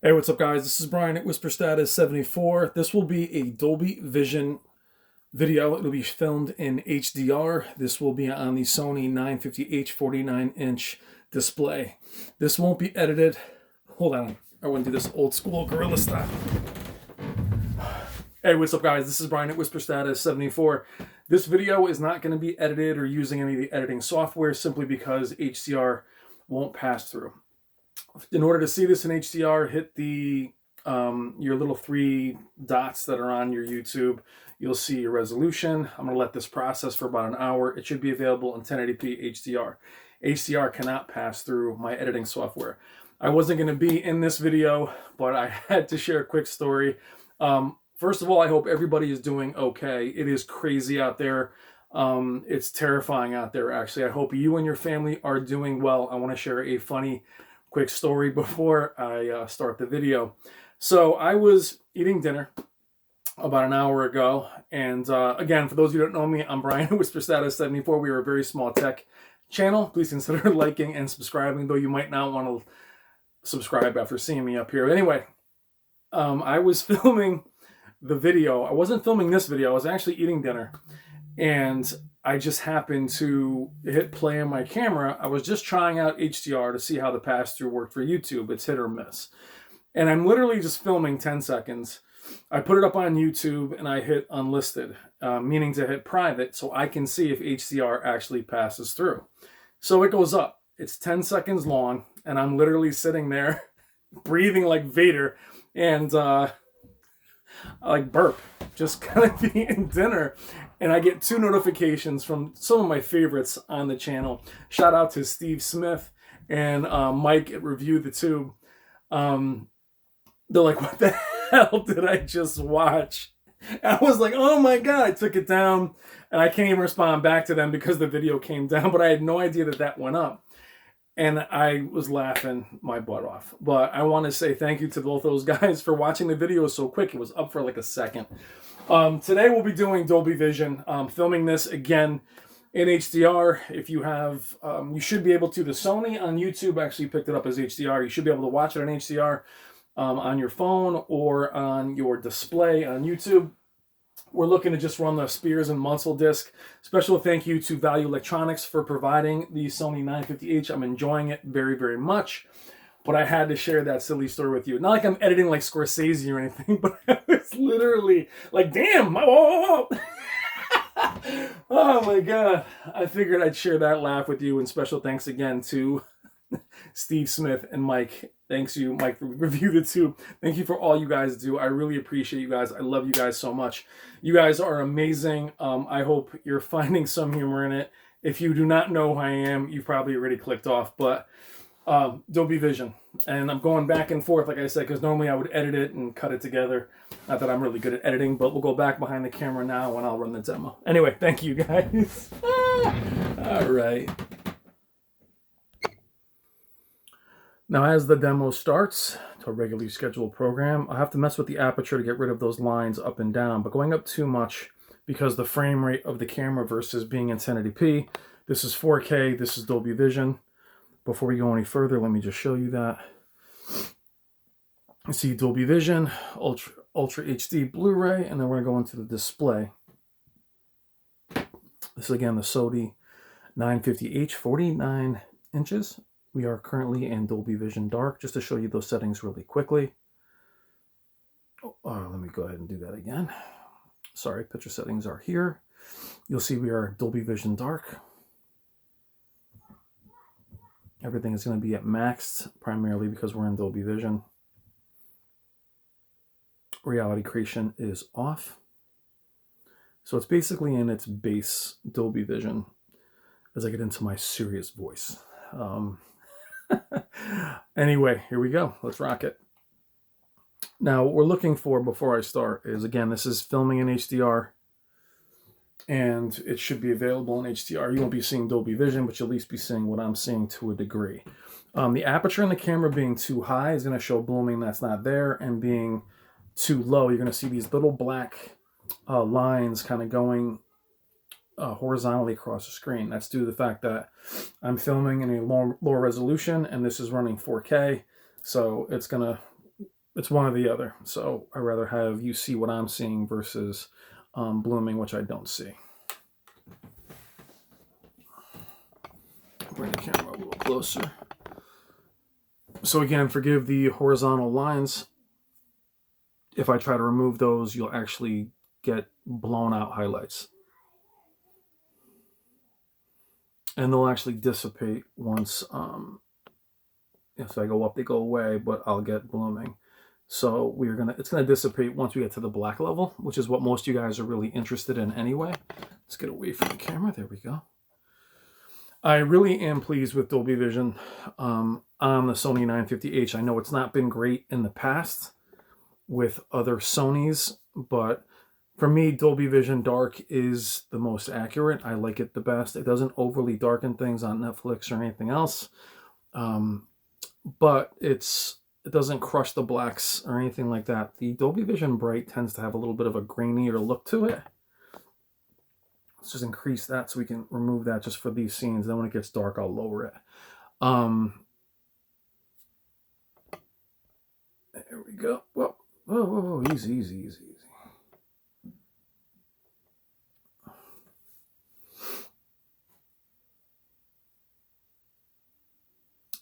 Hey, what's up, guys? This is Brian at Whisper Status 74. This will be a Dolby Vision video. It'll be filmed in HDR. This will be on the Sony 950H 49-inch display. This won't be edited. Hold on. I want to do this old school gorilla style. Hey, what's up, guys? This is Brian at Whisper Status 74. This video is not going to be edited or using any of the editing software simply because HDR won't pass through. In order to see this in HDR, hit the your little three dots that are on your YouTube. You'll see your resolution. I'm going to let this process for about an hour. It should be available in 1080p HDR. HDR cannot pass through my editing software. I wasn't going to be in this video, but I had to share a quick story. First of all, I hope everybody is doing okay. It is crazy out there. It's terrifying out there, actually. I hope you and your family are doing well. I want to share a funny quick story before I start the video. So I was eating dinner about an hour ago, and again, for those of you who don't know me, I'm Brian, Whisper Status 74. We are a very small tech channel. Please consider liking and subscribing, though you might not want to subscribe after seeing me up here. Anyway, I was filming the video. I wasn't filming this video. I was actually eating dinner, and I just happened to hit play on my camera. I was just trying out HDR to see how the pass-through worked for YouTube. It's hit or miss. And I'm literally just filming 10 seconds. I put it up on YouTube and I hit unlisted, meaning to hit private so I can see if HDR actually passes through. So it goes up. It's 10 seconds long and I'm literally sitting there breathing like Vader and like burp, just kind of eating dinner. And I get two notifications from some of my favorites on the channel. Shout out to Steve Smith and Mike at Review the Tube. They're like, what the hell did I just watch? And I was like, oh my God, I took it down. And I can't even respond back to them because the video came down. But I had no idea that that went up. And I was laughing my butt off. But I want to say thank you to both those guys for watching the video so quick. It was up for like a second. Today we'll be doing Dolby Vision. Filming this again in HDR. If you have, you should be able to. The Sony on YouTube actually picked it up as HDR. You should be able to watch it in HDR on your phone or on your display on YouTube. We're looking to just run the Spears and Munsil disc. Special thank you to Value Electronics for providing the Sony 950H. I'm enjoying it very, very much. But I had to share that silly story with you. Not like I'm editing like Scorsese or anything, but I was literally like, damn, oh my God. I figured I'd share that laugh with you. And special thanks again to Steve Smith and Mike. Thanks you, Mike, for Review the Tube. Thank you for all you guys do. I really appreciate you guys. I love you guys so much. You guys are amazing. I hope you're finding some humor in it. If you do not know who I am, you've probably already clicked off. But Dolby Vision. And I'm going back and forth, like I said, because normally I would edit it and cut it together. Not that I'm really good at editing, but we'll go back behind the camera now and I'll run the demo. Anyway, thank you guys. All right. Now, as the demo starts to a regularly scheduled program, I'll have to mess with the aperture to get rid of those lines up and down, but going up too much because the frame rate of the camera versus being in 1080p. This is 4K, this is Dolby Vision. Before we go any further, let me just show you that. You see Dolby Vision, Ultra HD Blu-ray, and then we're going to go into the display. This is again the Sony 950H, 49 inches. We are currently in Dolby Vision Dark, just to show you those settings really quickly. Let me go ahead and do that again. Sorry, picture settings are here. You'll see we are Dolby Vision Dark. Everything is going to be at max, primarily because we're in Dolby Vision. Reality creation is off. So it's basically in its base Dolby Vision as I get into my serious voice. Anyway, here we go. Let's rock it. Now, what we're looking for before I start is, again, this is filming in HDR. And it should be available in HDR. You won't be seeing Dolby Vision, but you'll at least be seeing what I'm seeing to a degree. The aperture in the camera being too high is going to show blooming that's not there, and being too low, you're going to see these little black lines kind of going horizontally across the screen. That's due to the fact that I'm filming in a lower resolution, and this is running 4K, so it's going to It's one or the other. So I'd rather have you see what I'm seeing versus blooming, which I don't see. Bring the camera a little closer. So again, forgive the horizontal lines. If I try to remove those, you'll actually get blown out highlights. And they'll actually dissipate once, if I go up, they go away, but I'll get blooming. So it's gonna dissipate once we get to the black level, which is what most of you guys are really interested in anyway. Let's get away from the camera. There we go. I really am pleased with Dolby Vision on the Sony 950H. I know it's not been great in the past with other Sonys, but for me, Dolby Vision Dark is the most accurate. I like it the best. It doesn't overly darken things on Netflix or anything else, but it doesn't crush the blacks or anything like that. The Dolby Vision Bright tends to have a little bit of a grainier look to it. Let's just increase that so we can remove that just for these scenes. Then when it gets dark, I'll lower it. There we go. Whoa, whoa, whoa, whoa. Easy, easy, easy, easy.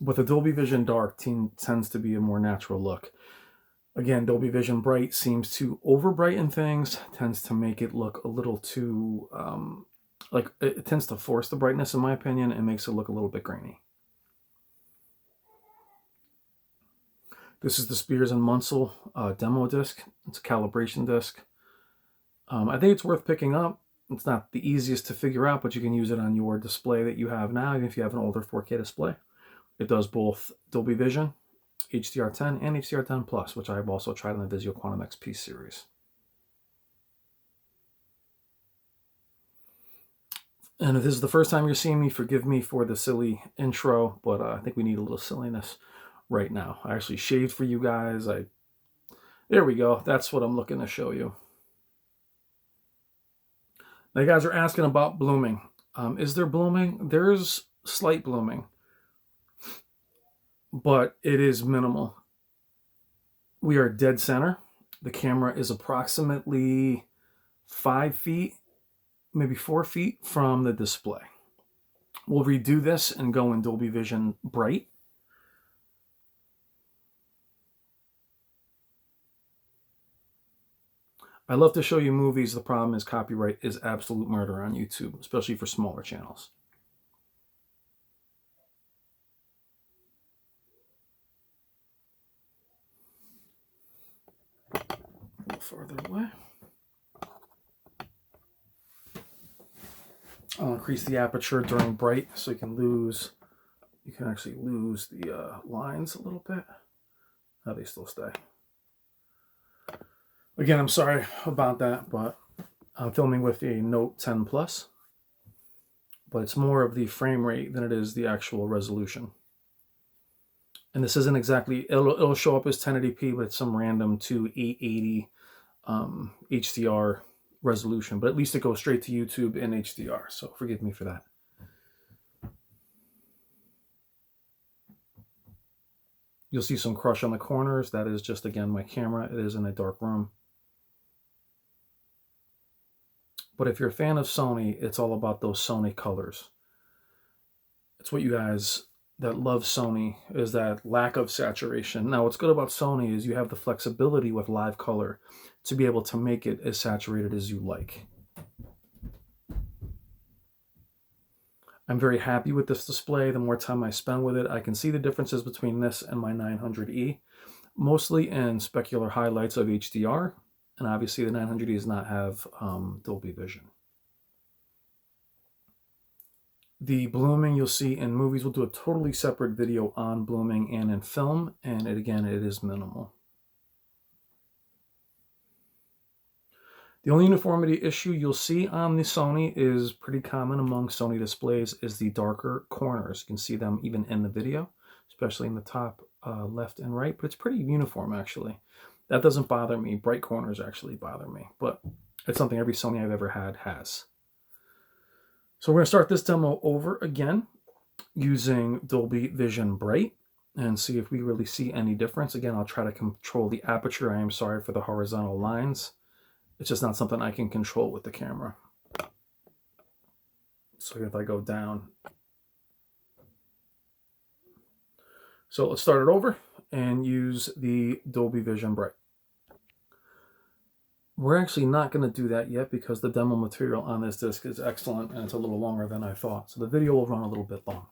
But the Dolby Vision Dark tends to be a more natural look. Again, Dolby Vision Bright seems to over-brighten things, tends to make it look a little too, like it tends to force the brightness in my opinion and makes it look a little bit grainy. This is the Spears and Munsil demo disc. It's a calibration disc. I think it's worth picking up. It's not the easiest to figure out, but you can use it on your display that you have now, even if you have an older 4K display. It does both Dolby Vision, HDR10, and HDR10 Plus, which I've also tried on the Vizio Quantum XP series. And if this is the first time you're seeing me, forgive me for the silly intro, but I think we need a little silliness right now. I actually shaved for you guys. There we go. That's what I'm looking to show you. Now, you guys are asking about blooming. Is there blooming? There's slight blooming, but it is minimal. We are dead center. The camera is approximately 5 feet, maybe 4 feet from the display. We'll redo this and go in Dolby Vision Bright. I love to show you movies. The problem is copyright is absolute murder on YouTube, especially for smaller channels. A little farther away. I'll increase the aperture during bright so you can actually lose the lines a little bit. Now they still stay. Again, I'm sorry about that, but I'm filming with a Note 10 Plus, but it's more of the frame rate than it is the actual resolution. And this isn't exactly, it'll show up as 1080p, but it's some random 880 HDR resolution, but at least it goes straight to YouTube in HDR, so forgive me for that. You'll see some crush on the corners. That is just, again, my camera. It is in a dark room. But if you're a fan of Sony, it's all about those Sony colors. It's what you guys that love Sony, is that lack of saturation. Now, what's good about Sony is you have the flexibility with live color to be able to make it as saturated as you like. I'm very happy with this display. The more time I spend with it, I can see the differences between this and my 900E, mostly in specular highlights of HDR, and obviously the 900E does not have Dolby Vision. The blooming you'll see in movies. We'll do a totally separate video on blooming and in film, and again, it is minimal. The only uniformity issue you'll see on the Sony is pretty common among Sony displays is the darker corners. You can see them even in the video, especially in the top left and right, but it's pretty uniform actually. That doesn't bother me. Bright corners actually bother me, but it's something every Sony I've ever had has. So we're going to start this demo over again using Dolby Vision Bright. and see if we really see any difference. Again, I'll try to control the aperture. I am sorry for the horizontal lines. It's just not something I can control with the camera. So if I go down. So let's start it over and use the Dolby Vision Bright. We're actually not going to do that yet because the demo material on this disc is excellent and it's a little longer than I thought. So the video will run a little bit long.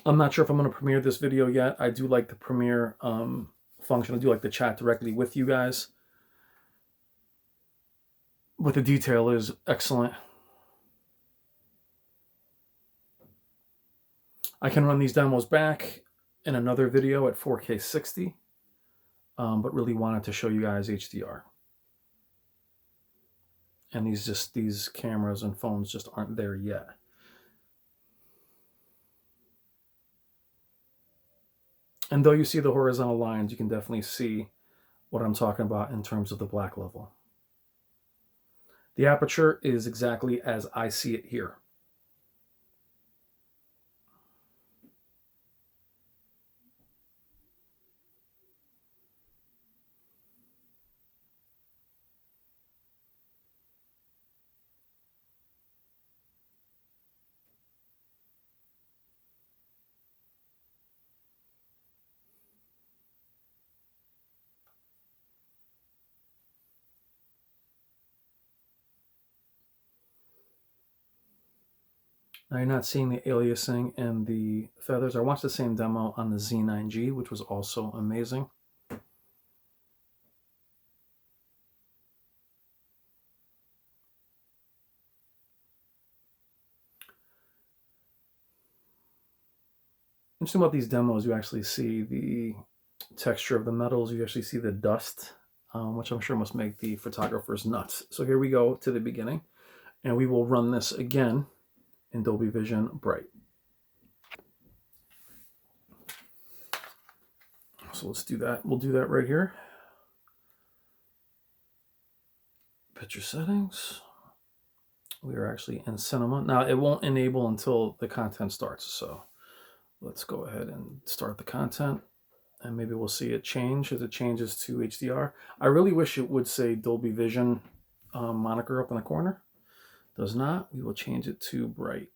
I'm not sure if I'm going to premiere this video yet. I do like the premiere function. I do like to chat directly with you guys. But the detail is excellent. I can run these demos back in another video at 4K 60, but really wanted to show you guys HDR. And these cameras and phones just aren't there yet. And though you see the horizontal lines, you can definitely see what I'm talking about in terms of the black level. The aperture is exactly as I see it here. Now you're not seeing the aliasing and the feathers. I watched the same demo on the Z9G, which was also amazing. Interesting about these demos, you actually see the texture of the metals. You actually see the dust, which I'm sure must make the photographers nuts. So here we go to the beginning, and we will run this again in Dolby Vision Bright. So let's do that. We'll do that right here. Picture settings. We are actually in cinema. Now it won't enable until the content starts. So let's go ahead and start the content. And maybe we'll see it change as it changes to HDR. I really wish it would say Dolby Vision moniker up in the corner. Does not. We will change it to Bright.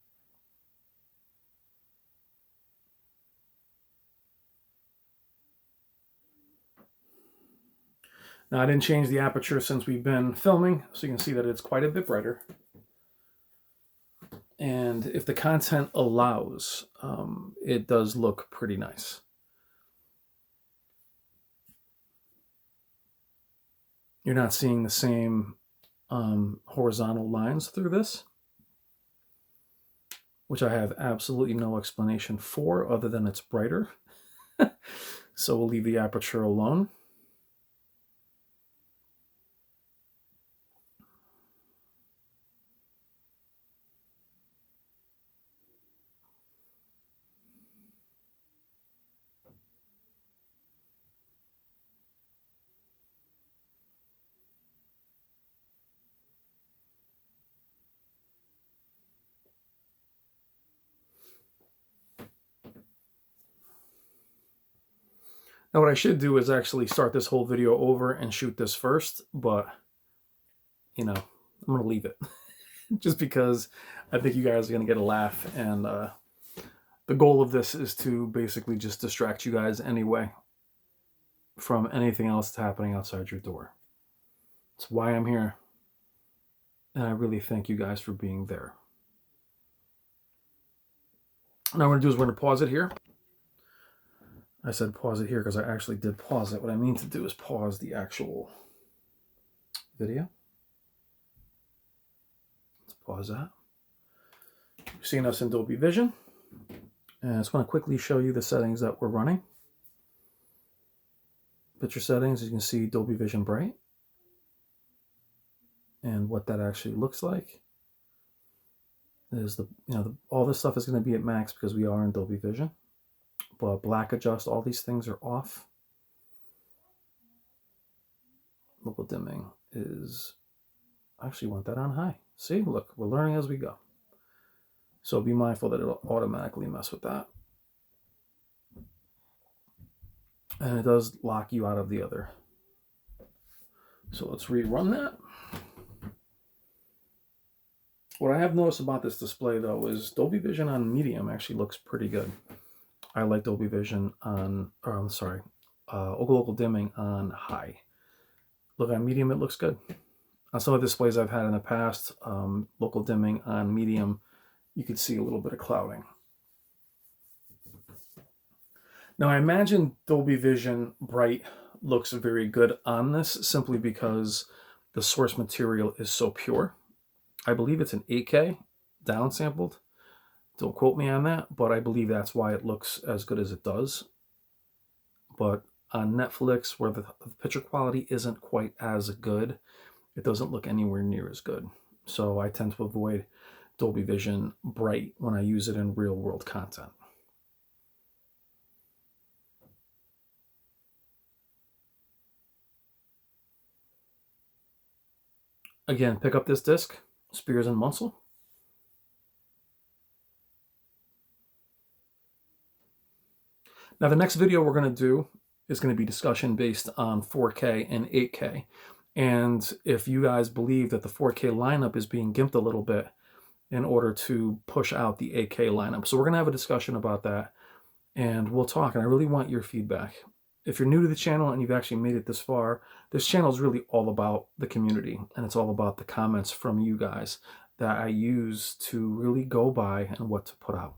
Now I didn't change the aperture since we've been filming, so you can see that it's quite a bit brighter. And if the content allows, it does look pretty nice. You're not seeing the same horizontal lines through this, which I have absolutely no explanation for other than it's brighter. So we'll leave the aperture alone. Now what I should do is actually start this whole video over and shoot this first, but, you know, I'm going to leave it. Just because I think you guys are going to get a laugh, and the goal of this is to basically just distract you guys anyway from anything else that's happening outside your door. It's why I'm here, and I really thank you guys for being there. Now what we're going to do is we're going to pause it here. I said pause it here because I actually did pause it. What I mean to do is pause the actual video. Let's pause that. You're seeing us in Dolby Vision. And I just want to quickly show you the settings that we're running. Picture settings, as you can see, Dolby Vision Bright. And what that actually looks like is all this stuff is going to be at max because we are in Dolby Vision. But black adjust, all these things are off. Local dimming is, I actually want that on high. See, look, we're learning as we go. So be mindful that it'll automatically mess with that. And it does lock you out of the other. So let's rerun that. What I have noticed about this display though is Dolby Vision on medium actually looks pretty good. I like Dolby Vision on, local dimming on high. Look, on medium it looks good. On some of the displays I've had in the past, local dimming on medium, you could see a little bit of clouding. Now I imagine Dolby Vision Bright looks very good on this simply because the source material is so pure. I believe it's an 8K downsampled. Don't quote me on that, but I believe that's why it looks as good as it does. But on Netflix, where the picture quality isn't quite as good, it doesn't look anywhere near as good. So I tend to avoid Dolby Vision Bright when I use it in real world content. Again, pick up this disc, Spears and Munsil. Now the next video we're going to do is going to be discussion based on 4K and 8K. And if you guys believe that the 4K lineup is being gimped a little bit in order to push out the 8K lineup. So we're going to have a discussion about that and we'll talk. And I really want your feedback. If you're new to the channel and you've actually made it this far, this channel is really all about the community and it's all about the comments from you guys that I use to really go by and what to put out.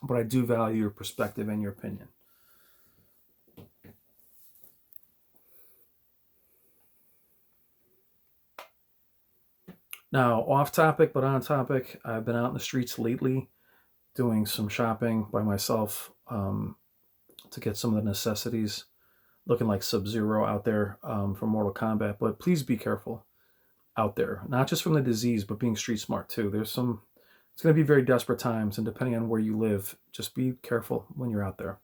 But I do value your perspective and your opinion. Now, off topic, but on topic, I've been out in the streets lately doing some shopping by myself to get some of the necessities, looking like Sub-Zero out there from Mortal Kombat. But please be careful out there, not just from the disease, but being street smart too. It's going to be very desperate times, and depending on where you live, just be careful when you're out there.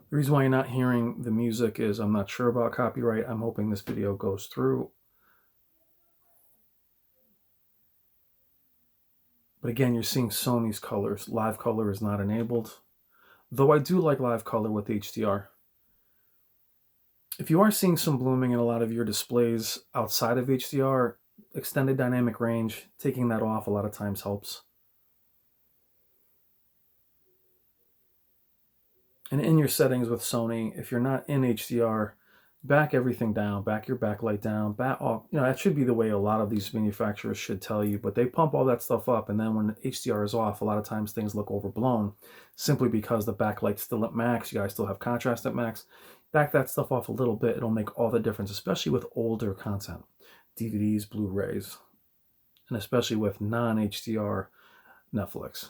The reason why you're not hearing the music is I'm not sure about copyright. I'm hoping this video goes through. But again, you're seeing Sony's colors. Live color is not enabled. Though I do like live color with HDR. If you are seeing some blooming in a lot of your displays outside of HDR, extended dynamic range, taking that off a lot of times helps. And in your settings with Sony, if you're not in HDR, back everything down, back your backlight down, back off. You know, that should be the way a lot of these manufacturers should tell you, but they pump all that stuff up. And then when HDR is off, a lot of times things look overblown simply because the backlight's still at max. You guys still have contrast at max. Back that stuff off a little bit. It'll make all the difference, especially with older content, DVDs, Blu-rays, and especially with non-HDR Netflix.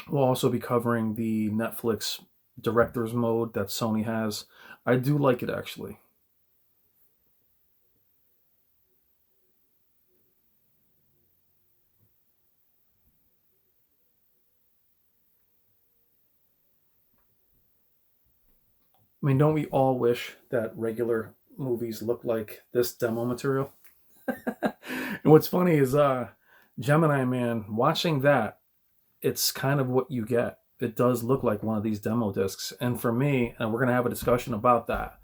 We'll also be covering the Netflix director's mode that Sony has. I do like it actually. I mean, don't we all wish that regular movies look like this demo material? And what's funny is Gemini Man, watching that, it's kind of what you get. It does look like one of these demo discs. And for me, and we're going to have a discussion about that,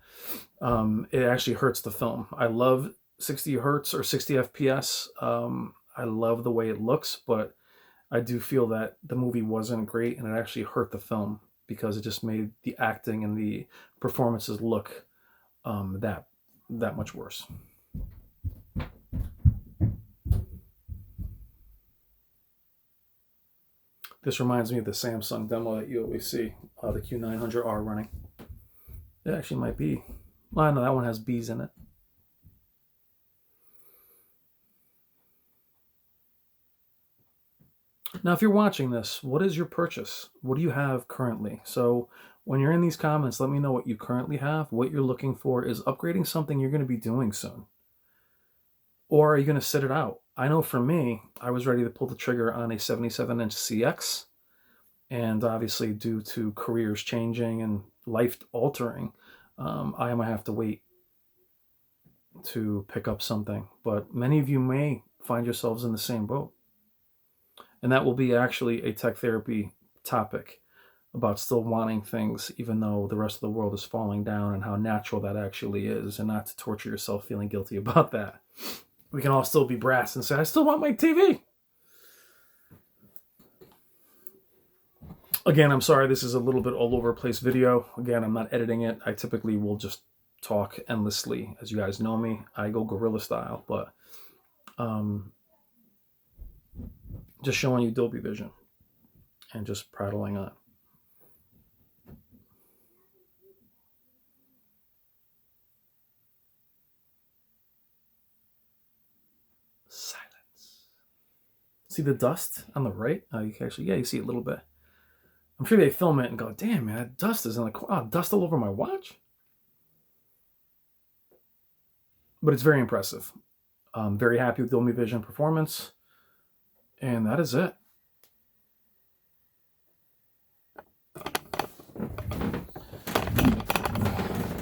it actually hurts the film. I love 60 hertz or 60 FPS. I love the way it looks, but I do feel that the movie wasn't great and it actually hurt the film because it just made the acting and the performances look that much worse. This reminds me of the Samsung demo that you always see, the Q900R running. It actually might be. Well, I know that one has bees in it. Now, if you're watching this, what is your purchase? What do you have currently? So when you're in these comments, let me know what you currently have. What you're looking for is upgrading something you're going to be doing soon. Or are you going to sit it out? I know for me, I was ready to pull the trigger on a 77-inch CX. And obviously, due to careers changing and life altering, I might have to wait to pick up something. But many of you may find yourselves in the same boat. And that will be actually a tech therapy topic about still wanting things even though the rest of the world is falling down, and how natural that actually is, and not to torture yourself feeling guilty about that. We can all still be brass and say, I still want my TV. Again, I'm sorry this is a little bit all over the place video. Again, I'm not editing it. I typically will just talk endlessly. As you guys know me, I go guerrilla style, but just showing you Dolby Vision and just prattling on. Silence. See the dust on the right? You can actually, yeah, you see it a little bit. I'm sure they film it and go, damn, man, that dust is in the dust all over my watch. But it's very impressive. I'm very happy with Dolby Vision performance. And that is it.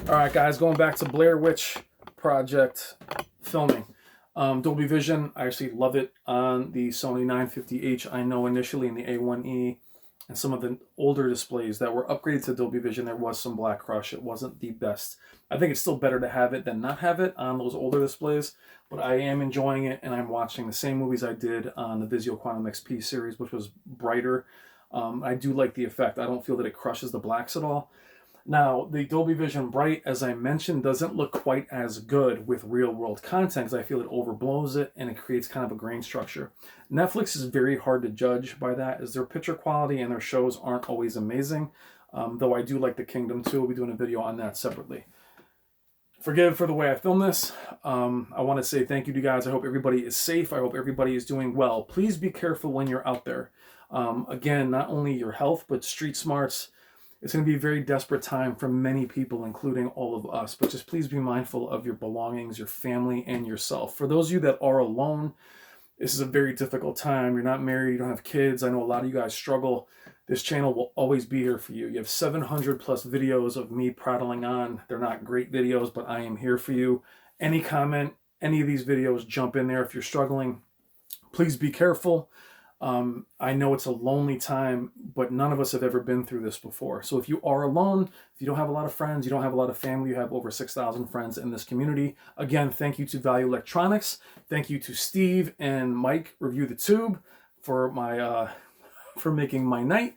All right, guys, going back to Blair Witch Project filming. Dolby Vision, I actually love it on the Sony X950H. I know initially in the A1E and some of the older displays that were upgraded to Dolby Vision, there was some black crush. It wasn't the best. I think it's still better to have it than not have it on those older displays, but I am enjoying it, and I'm watching the same movies I did on the Vizio Quantum XP series, which was brighter. I do like the effect. I don't feel that it crushes the blacks at all. Now, the Dolby Vision Bright, as I mentioned, doesn't look quite as good with real-world content, because I feel it overblows it and it creates kind of a grain structure. Netflix is very hard to judge by that, as their picture quality and their shows aren't always amazing, though I do like The Kingdom too. We'll be doing a video on that separately. Forgive for the way I film this. I want to say thank you to you guys. I hope everybody is safe. I hope everybody is doing well. Please be careful when you're out there. Again, not only your health, but street smarts. It's going to be a very desperate time for many people, including all of us. But just please be mindful of your belongings, your family, and yourself. For those of you that are alone, this is a very difficult time. You're not married, you don't have kids. I know a lot of you guys struggle. This channel will always be here for you. You have 700 plus videos of me prattling on. They're not great videos, but I am here for you. Any comment, any of these videos, jump in there if you're struggling. Please be careful. I know it's a lonely time, but none of us have ever been through this before. So if you are alone, if you don't have a lot of friends, you don't have a lot of family, you have over 6,000 friends in this community. Again, thank you to Value Electronics. Thank you to Steve and Mike, Review the Tube, for my for making my night.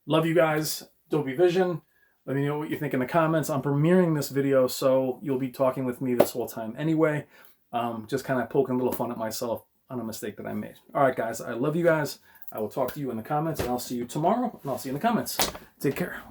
Love you guys. Dolby Vision. Let me know what you think in the comments. I'm premiering this video, so you'll be talking with me this whole time anyway. Just kind of poking a little fun at myself on a mistake that I made. All right, guys, I love you guys. I will talk to you in the comments, and I'll see you tomorrow, and I'll see you in the comments. Take care.